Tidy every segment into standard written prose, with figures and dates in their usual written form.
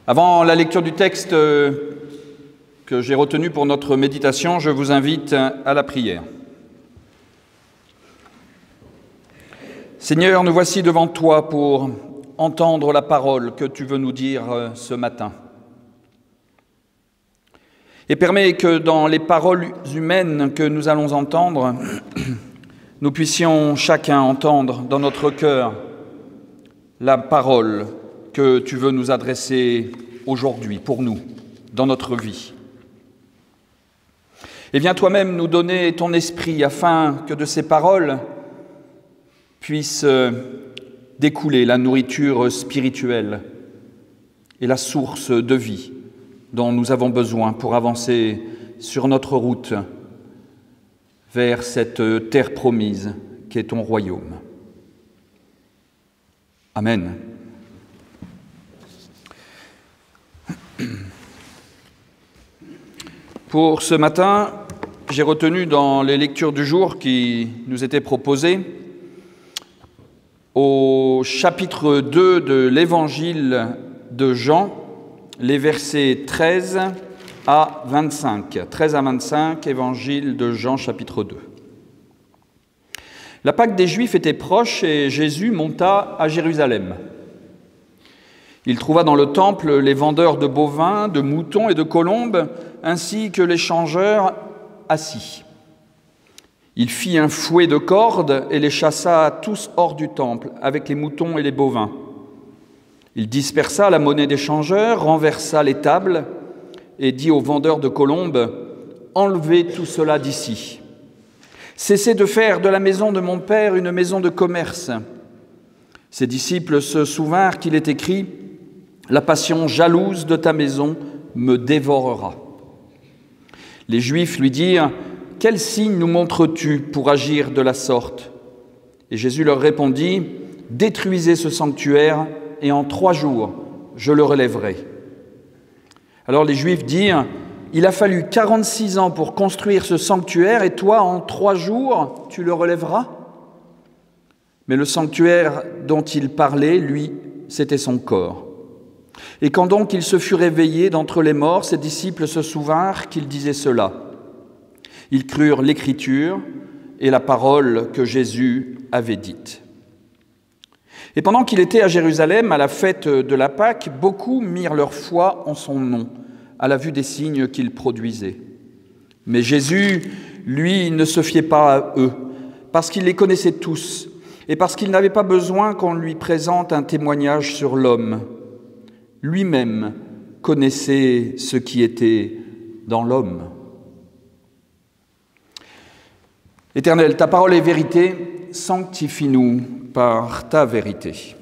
Avant la lecture du texte que j'ai retenu pour notre méditation, je vous invite à la prière. Seigneur, nous voici devant toi pour entendre la parole que tu veux nous dire ce matin. Et permets que dans les paroles humaines que nous allons entendre, nous puissions chacun entendre dans notre cœur la parole que tu veux nous adresser aujourd'hui, pour nous, dans notre vie. Et viens toi-même nous donner ton esprit afin que de ces paroles puisse découler la nourriture spirituelle et la source de vie dont nous avons besoin pour avancer sur notre route vers cette terre promise qui est ton royaume. Amen. Pour ce matin, j'ai retenu dans les lectures du jour qui nous étaient proposées au chapitre 2 de l'évangile de Jean, les versets 13 à 25. 13 à 25, évangile de Jean, chapitre 2. La Pâque des Juifs était proche et Jésus monta à Jérusalem. Il trouva dans le temple les vendeurs de bovins, de moutons et de colombes, ainsi que les changeurs assis. Il fit un fouet de cordes et les chassa tous hors du temple, avec les moutons et les bovins. Il dispersa la monnaie des changeurs, renversa les tables et dit aux vendeurs de colombes : « Enlevez tout cela d'ici. Cessez de faire de la maison de mon Père une maison de commerce. » Ses disciples se souvinrent qu'il est écrit : « La passion jalouse de ta maison me dévorera. » Les Juifs lui dirent : « Quel signe nous montres-tu pour agir de la sorte ?» Et Jésus leur répondit : « Détruisez ce sanctuaire, et en 3 jours, je le relèverai. » Alors les Juifs dirent : « Il a fallu 46 ans pour construire ce sanctuaire, et toi, en 3 jours, tu le relèveras ?» Mais le sanctuaire dont il parlait, lui, c'était son corps. Et quand donc il se fut réveillé d'entre les morts, ses disciples se souvinrent qu'il disait cela. Ils crurent l'Écriture et la parole que Jésus avait dite. Et pendant qu'il était à Jérusalem, à la fête de la Pâque, beaucoup mirent leur foi en son nom, à la vue des signes qu'il produisait. Mais Jésus, lui, ne se fiait pas à eux, parce qu'il les connaissait tous, et parce qu'il n'avait pas besoin qu'on lui présente un témoignage sur l'homme. Lui-même connaissait ce qui était dans l'homme. Éternel, ta parole est vérité, sanctifie-nous par ta vérité.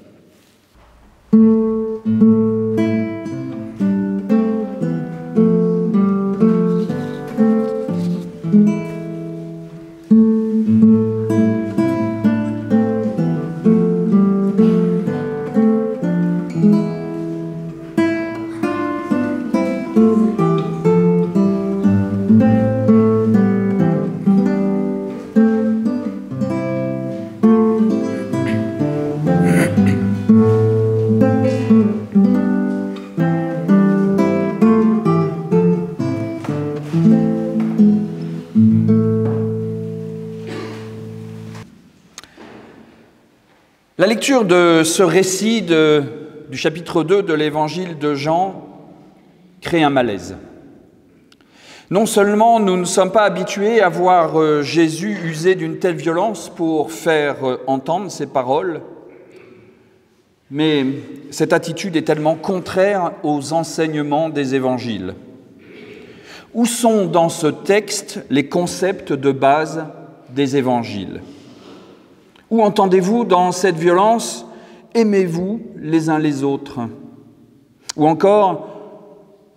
La lecture de ce récit du chapitre 2 de l'évangile de Jean crée un malaise. Non seulement nous ne sommes pas habitués à voir Jésus user d'une telle violence pour faire entendre ses paroles, mais cette attitude est tellement contraire aux enseignements des évangiles. Où sont dans ce texte les concepts de base des évangiles ? Où entendez-vous dans cette violence « Aimez-vous les uns les autres » Ou encore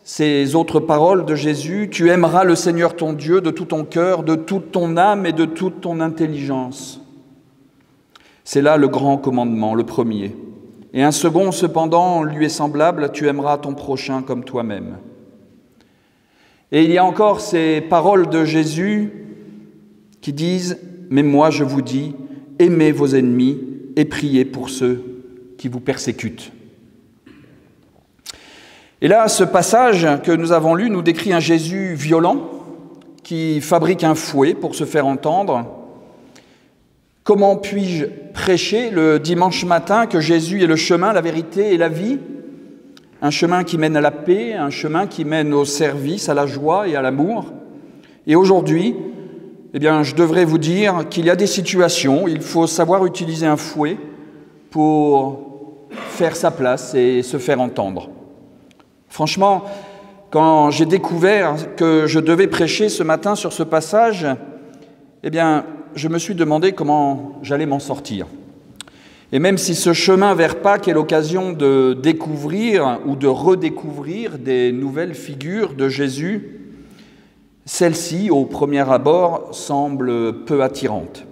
ces autres paroles de Jésus « Tu aimeras le Seigneur ton Dieu de tout ton cœur, de toute ton âme et de toute ton intelligence. » C'est là le grand commandement, le premier. Et un second, cependant, lui est semblable « Tu aimeras ton prochain comme toi-même. » Et il y a encore ces paroles de Jésus qui disent « Mais moi je vous dis, aimez vos ennemis et priez pour ceux qui vous persécutent. » Et là, ce passage que nous avons lu nous décrit un Jésus violent qui fabrique un fouet pour se faire entendre. Comment puis-je prêcher le dimanche matin que Jésus est le chemin, la vérité et la vie? Un chemin qui mène à la paix, un chemin qui mène au service, à la joie et à l'amour. Et aujourd'hui, je devrais vous dire qu'il y a des situations où il faut savoir utiliser un fouet pour faire sa place et se faire entendre. Franchement, quand j'ai découvert que je devais prêcher ce matin sur ce passage, je me suis demandé comment j'allais m'en sortir. Et même si ce chemin vers Pâques est l'occasion de découvrir ou de redécouvrir des nouvelles figures de Jésus, celle-ci, au premier abord, semble peu attirante.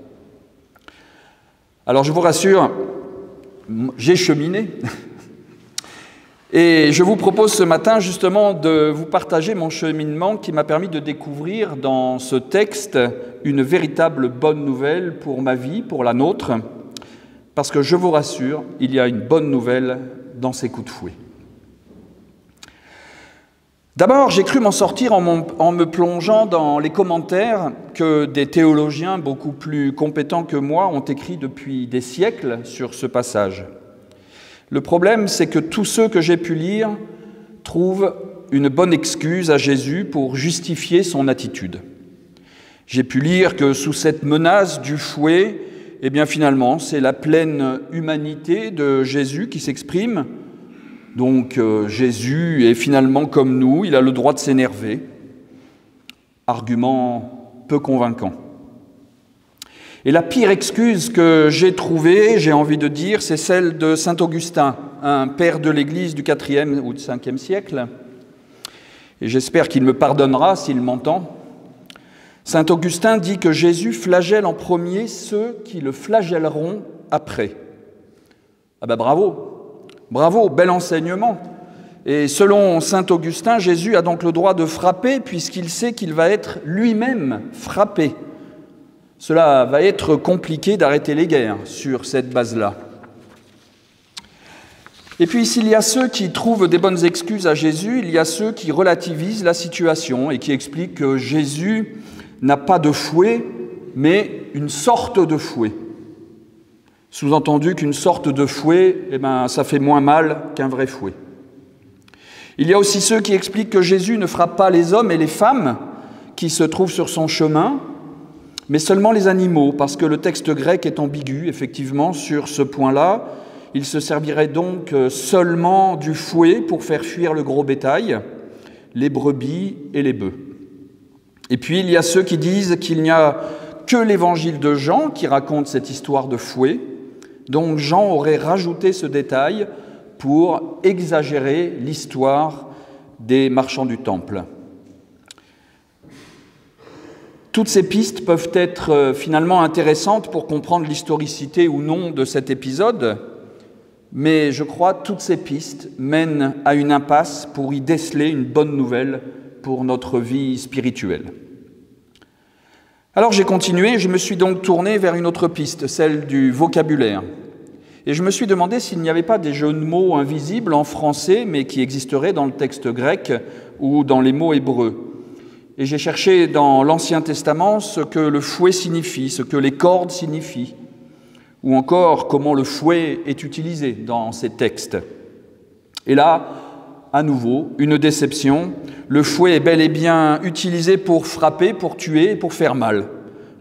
Alors je vous rassure, j'ai cheminé. Et je vous propose ce matin justement de vous partager mon cheminement qui m'a permis de découvrir dans ce texte une véritable bonne nouvelle pour ma vie, pour la nôtre, parce que je vous rassure, il y a une bonne nouvelle dans ces coups de fouet. D'abord, j'ai cru m'en sortir en me plongeant dans les commentaires que des théologiens beaucoup plus compétents que moi ont écrits depuis des siècles sur ce passage. Le problème, c'est que tous ceux que j'ai pu lire trouvent une bonne excuse à Jésus pour justifier son attitude. J'ai pu lire que sous cette menace du fouet, finalement, c'est la pleine humanité de Jésus qui s'exprime. Donc Jésus est finalement comme nous, il a le droit de s'énerver. Argument peu convaincant. Et la pire excuse que j'ai trouvée, j'ai envie de dire, c'est celle de saint Augustin, un père de l'Église du IVe ou du Ve siècle. Et j'espère qu'il me pardonnera s'il m'entend. Saint Augustin dit que Jésus flagelle en premier ceux qui le flagelleront après. Bravo, bel enseignement. Et selon saint Augustin, Jésus a donc le droit de frapper puisqu'il sait qu'il va être lui-même frappé. Cela va être compliqué d'arrêter les guerres sur cette base-là. Et puis, s'il y a ceux qui trouvent des bonnes excuses à Jésus, il y a ceux qui relativisent la situation et qui expliquent que Jésus n'a pas de fouet, mais une sorte de fouet. Sous-entendu qu'une sorte de fouet, ça fait moins mal qu'un vrai fouet. Il y a aussi ceux qui expliquent que Jésus ne frappe pas les hommes et les femmes qui se trouvent sur son chemin, mais seulement les animaux, parce que le texte grec est ambigu, effectivement, sur ce point-là. Il se servirait donc seulement du fouet pour faire fuir le gros bétail, les brebis et les bœufs. Et puis, il y a ceux qui disent qu'il n'y a que l'évangile de Jean qui raconte cette histoire de fouet, donc Jean aurait rajouté ce détail pour exagérer l'histoire des marchands du temple. Toutes ces pistes peuvent être finalement intéressantes pour comprendre l'historicité ou non de cet épisode, mais je crois que toutes ces pistes mènent à une impasse pour y déceler une bonne nouvelle pour notre vie spirituelle. Alors j'ai continué, je me suis donc tourné vers une autre piste, celle du vocabulaire. Et je me suis demandé s'il n'y avait pas des jeux de mots invisibles en français, mais qui existeraient dans le texte grec ou dans les mots hébreux. Et j'ai cherché dans l'Ancien Testament ce que le fouet signifie, ce que les cordes signifient, ou encore comment le fouet est utilisé dans ces textes. Et là, à nouveau, une déception. Le fouet est bel et bien utilisé pour frapper, pour tuer et pour faire mal.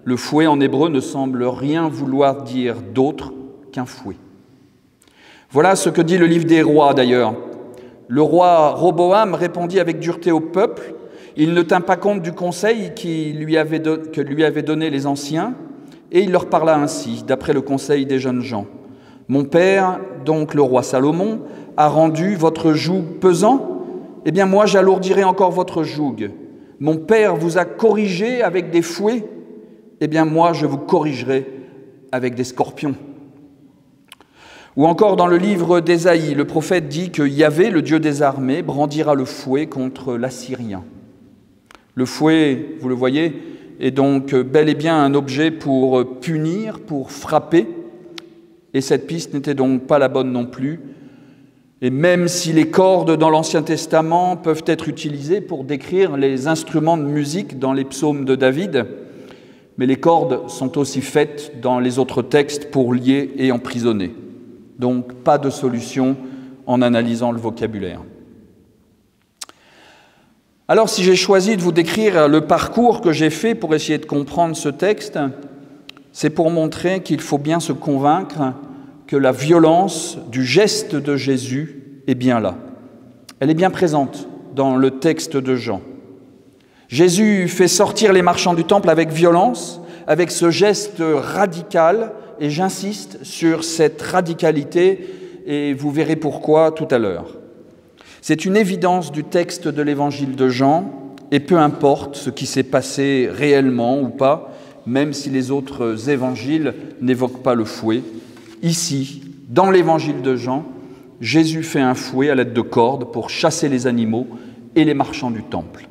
Le fouet en hébreu ne semble rien vouloir dire d'autre qu'un fouet. Voilà ce que dit le livre des rois d'ailleurs. Le roi Roboam répondit avec dureté au peuple. Il ne tint pas compte du conseil que lui avaient donné les anciens, et il leur parla ainsi, d'après le conseil des jeunes gens. « Mon père, donc le roi Salomon, a rendu votre joug pesant, eh bien moi j'alourdirai encore votre joug. Mon père vous a corrigé avec des fouets, eh bien moi je vous corrigerai avec des scorpions. » Ou encore dans le livre d'Ésaïe, le prophète dit que Yahvé, le Dieu des armées, brandira le fouet contre l'Assyrien. Le fouet, vous le voyez, est donc bel et bien un objet pour punir, pour frapper, et cette piste n'était donc pas la bonne non plus. Et même si les cordes dans l'Ancien Testament peuvent être utilisées pour décrire les instruments de musique dans les psaumes de David, mais les cordes sont aussi faites dans les autres textes pour lier et emprisonner. Donc pas de solution en analysant le vocabulaire. Alors si j'ai choisi de vous décrire le parcours que j'ai fait pour essayer de comprendre ce texte, c'est pour montrer qu'il faut bien se convaincre que la violence du geste de Jésus est bien là. Elle est bien présente dans le texte de Jean. Jésus fait sortir les marchands du temple avec violence, avec ce geste radical, et j'insiste sur cette radicalité, et vous verrez pourquoi tout à l'heure. C'est une évidence du texte de l'évangile de Jean, et peu importe ce qui s'est passé réellement ou pas, même si les autres évangiles n'évoquent pas le fouet, ici, dans l'évangile de Jean, Jésus fait un fouet à l'aide de cordes pour chasser les animaux et les marchands du temple.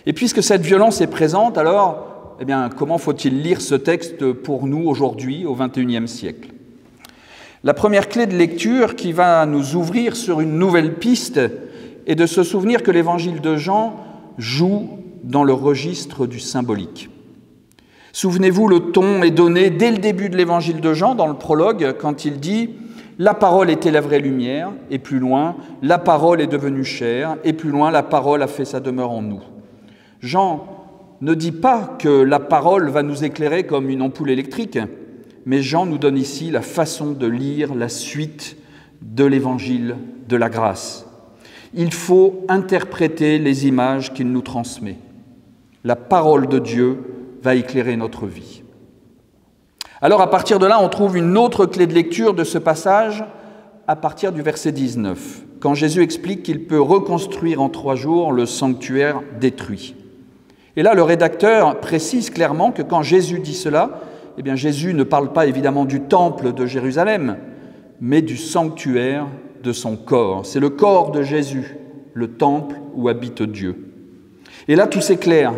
Et puisque cette violence est présente, alors, comment faut-il lire ce texte pour nous aujourd'hui, au XXIe siècle ? La première clé de lecture qui va nous ouvrir sur une nouvelle piste est de se souvenir que l'évangile de Jean joue dans le registre du symbolique. Souvenez-vous, le ton est donné dès le début de l'évangile de Jean, dans le prologue, quand il dit « La parole était la vraie lumière » et plus loin « La parole est devenue chair » et plus loin « La parole a fait sa demeure en nous ». Jean ne dit pas que la parole va nous éclairer comme une ampoule électrique, mais Jean nous donne ici la façon de lire la suite de l'évangile de la grâce. Il faut interpréter les images qu'il nous transmet. La parole de Dieu va éclairer notre vie. Alors à partir de là, on trouve une autre clé de lecture de ce passage à partir du verset 19, quand Jésus explique qu'il peut reconstruire en 3 jours le sanctuaire détruit. Et là, le rédacteur précise clairement que quand Jésus dit cela, Jésus ne parle pas évidemment du temple de Jérusalem, mais du sanctuaire de son corps. C'est le corps de Jésus, le temple où habite Dieu. Et là, tout c'est clair.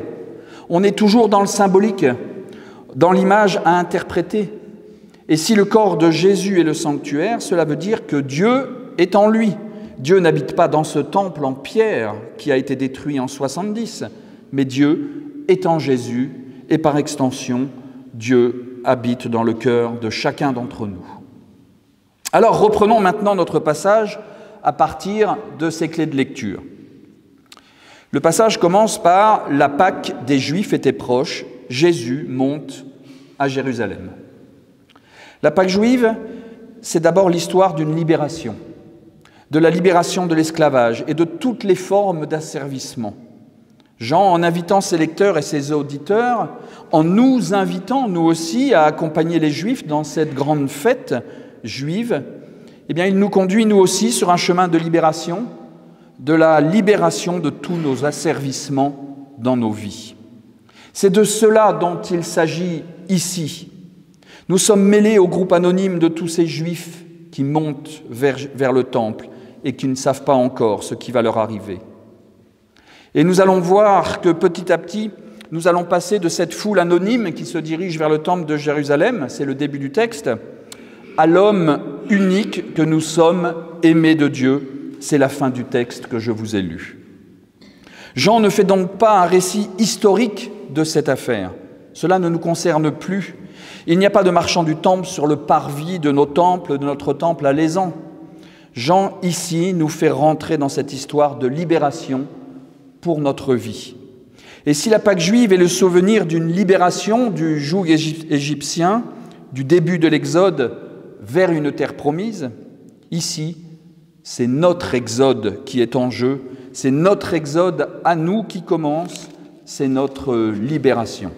On est toujours dans le symbolique, dans l'image à interpréter. Et si le corps de Jésus est le sanctuaire, cela veut dire que Dieu est en lui. Dieu n'habite pas dans ce temple en pierre qui a été détruit en 70, mais Dieu est en Jésus et par extension, Dieu habite dans le cœur de chacun d'entre nous. Alors reprenons maintenant notre passage à partir de ces clés de lecture. Le passage commence par « La Pâque des Juifs était proche, Jésus monte à Jérusalem ». La Pâque juive, c'est d'abord l'histoire d'une libération, de la libération de l'esclavage et de toutes les formes d'asservissement. Jean, en invitant ses lecteurs et ses auditeurs, en nous invitant, nous aussi, à accompagner les Juifs dans cette grande fête juive, il nous conduit, nous aussi, sur un chemin de libération, de la libération de tous nos asservissements dans nos vies. C'est de cela dont il s'agit ici. Nous sommes mêlés au groupe anonyme de tous ces Juifs qui montent vers le temple et qui ne savent pas encore ce qui va leur arriver. Et nous allons voir que petit à petit, nous allons passer de cette foule anonyme qui se dirige vers le temple de Jérusalem, c'est le début du texte, à l'homme unique que nous sommes, aimés de Dieu. C'est la fin du texte que je vous ai lu. Jean ne fait donc pas un récit historique de cette affaire. Cela ne nous concerne plus. Il n'y a pas de marchand du temple sur le parvis de nos temples, de notre temple à Lézan. Jean, ici, nous fait rentrer dans cette histoire de libération pour notre vie. Et si la Pâque juive est le souvenir d'une libération du joug égyptien, du début de l'Exode vers une terre promise, ici, c'est notre exode qui est en jeu, c'est notre exode à nous qui commence, c'est notre libération.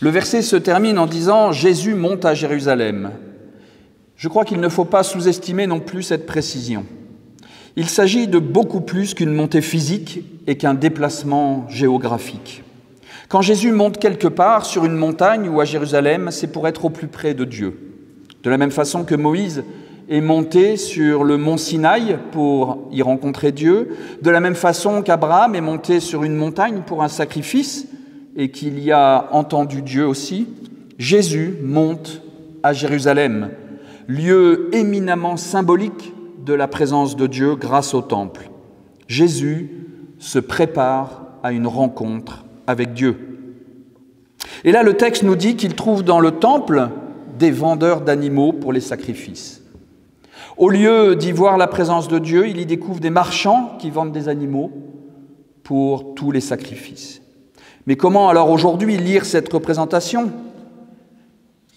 Le verset se termine en disant « Jésus monte à Jérusalem ». Je crois qu'il ne faut pas sous-estimer non plus cette précision. Il s'agit de beaucoup plus qu'une montée physique et qu'un déplacement géographique. Quand Jésus monte quelque part, sur une montagne ou à Jérusalem, c'est pour être au plus près de Dieu. De la même façon que Moïse est monté sur le mont Sinaï pour y rencontrer Dieu, de la même façon qu'Abraham est monté sur une montagne pour un sacrifice et qu'il y a entendu Dieu aussi, Jésus monte à Jérusalem, lieu éminemment symbolique de la présence de Dieu grâce au temple. Jésus se prépare à une rencontre avec Dieu. Et là, le texte nous dit qu'il trouve dans le temple des vendeurs d'animaux pour les sacrifices. Au lieu d'y voir la présence de Dieu, il y découvre des marchands qui vendent des animaux pour tous les sacrifices. Mais comment alors aujourd'hui lire cette représentation ?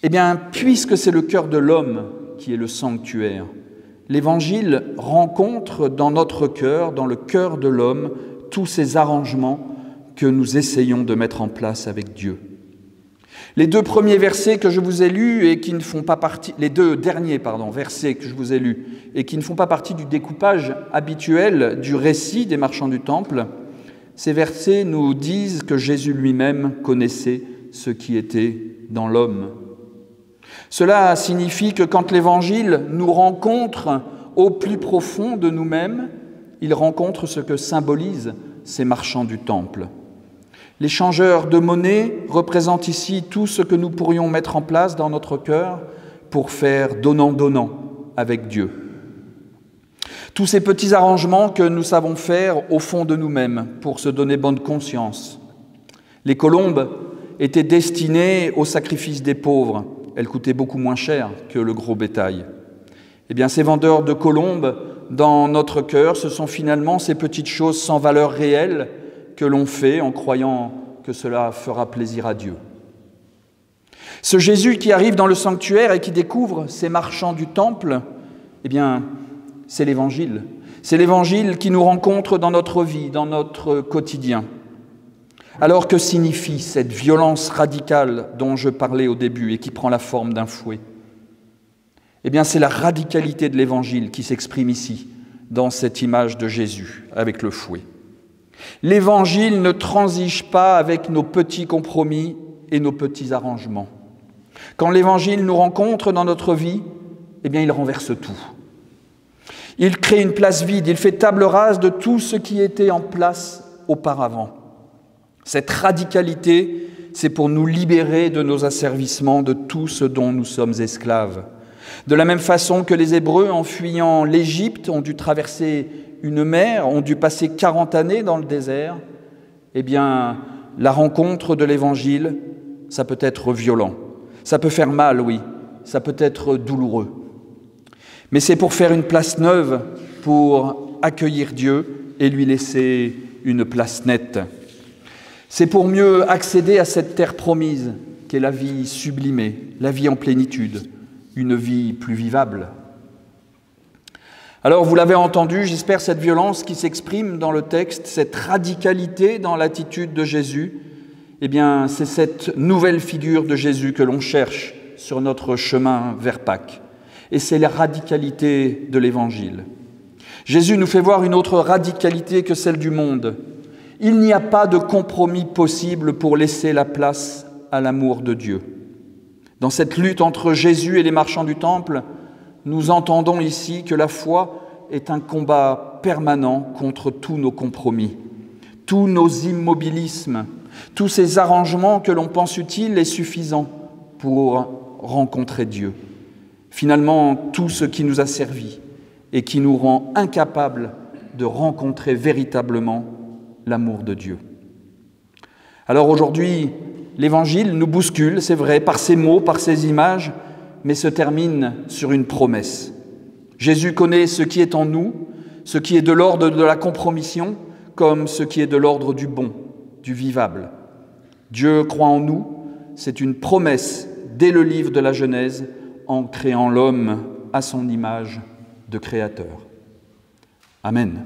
Eh bien, puisque c'est le cœur de l'homme qui est le sanctuaire, l'Évangile rencontre dans notre cœur, dans le cœur de l'homme, tous ces arrangements que nous essayons de mettre en place avec Dieu. Les deux premiers versets que je vous ai lus et qui ne font pas partie, les deux derniers versets que je vous ai lus et qui ne font pas partie du découpage habituel du récit des marchands du temple, ces versets nous disent que Jésus lui-même connaissait ce qui était dans l'homme. Cela signifie que quand l'Évangile nous rencontre au plus profond de nous-mêmes, il rencontre ce que symbolisent ces marchands du temple. Les changeurs de monnaie représentent ici tout ce que nous pourrions mettre en place dans notre cœur pour faire donnant-donnant avec Dieu. Tous ces petits arrangements que nous savons faire au fond de nous-mêmes pour se donner bonne conscience. Les colombes étaient destinées au sacrifice des pauvres. Elles coûtaient beaucoup moins cher que le gros bétail. Eh bien, ces vendeurs de colombes dans notre cœur, ce sont finalement ces petites choses sans valeur réelle que l'on fait en croyant que cela fera plaisir à Dieu. Ce Jésus qui arrive dans le sanctuaire et qui découvre ces marchands du temple, eh bien, c'est l'Évangile. C'est l'Évangile qui nous rencontre dans notre vie, dans notre quotidien. Alors que signifie cette violence radicale dont je parlais au début et qui prend la forme d'un fouet ? Eh bien, c'est la radicalité de l'Évangile qui s'exprime ici, dans cette image de Jésus avec le fouet. L'Évangile ne transige pas avec nos petits compromis et nos petits arrangements. Quand l'Évangile nous rencontre dans notre vie, eh bien, il renverse tout. Il crée une place vide, il fait table rase de tout ce qui était en place auparavant. Cette radicalité, c'est pour nous libérer de nos asservissements, de tout ce dont nous sommes esclaves. De la même façon que les Hébreux, en fuyant l'Égypte, ont dû traverser une mer, ont dû passer 40 années dans le désert, eh bien, la rencontre de l'Évangile, ça peut être violent. Ça peut faire mal, oui, ça peut être douloureux. Mais c'est pour faire une place neuve, pour accueillir Dieu et lui laisser une place nette. C'est pour mieux accéder à cette terre promise qu'est la vie sublimée, la vie en plénitude, une vie plus vivable. Alors, vous l'avez entendu, j'espère cette violence qui s'exprime dans le texte, cette radicalité dans l'attitude de Jésus, eh bien, c'est cette nouvelle figure de Jésus que l'on cherche sur notre chemin vers Pâques. Et c'est la radicalité de l'Évangile. Jésus nous fait voir une autre radicalité que celle du monde. Il n'y a pas de compromis possible pour laisser la place à l'amour de Dieu. Dans cette lutte entre Jésus et les marchands du temple, nous entendons ici que la foi est un combat permanent contre tous nos compromis, tous nos immobilismes, tous ces arrangements que l'on pense utiles et suffisants pour rencontrer Dieu. Finalement, tout ce qui nous a servi et qui nous rend incapables de rencontrer véritablement l'amour de Dieu. Alors aujourd'hui, l'Évangile nous bouscule, c'est vrai, par ces mots, par ces images, mais se termine sur une promesse. Jésus connaît ce qui est en nous, ce qui est de l'ordre de la compromission, comme ce qui est de l'ordre du bon, du vivable. Dieu croit en nous, c'est une promesse dès le livre de la Genèse, en créant l'homme à son image de créateur. Amen.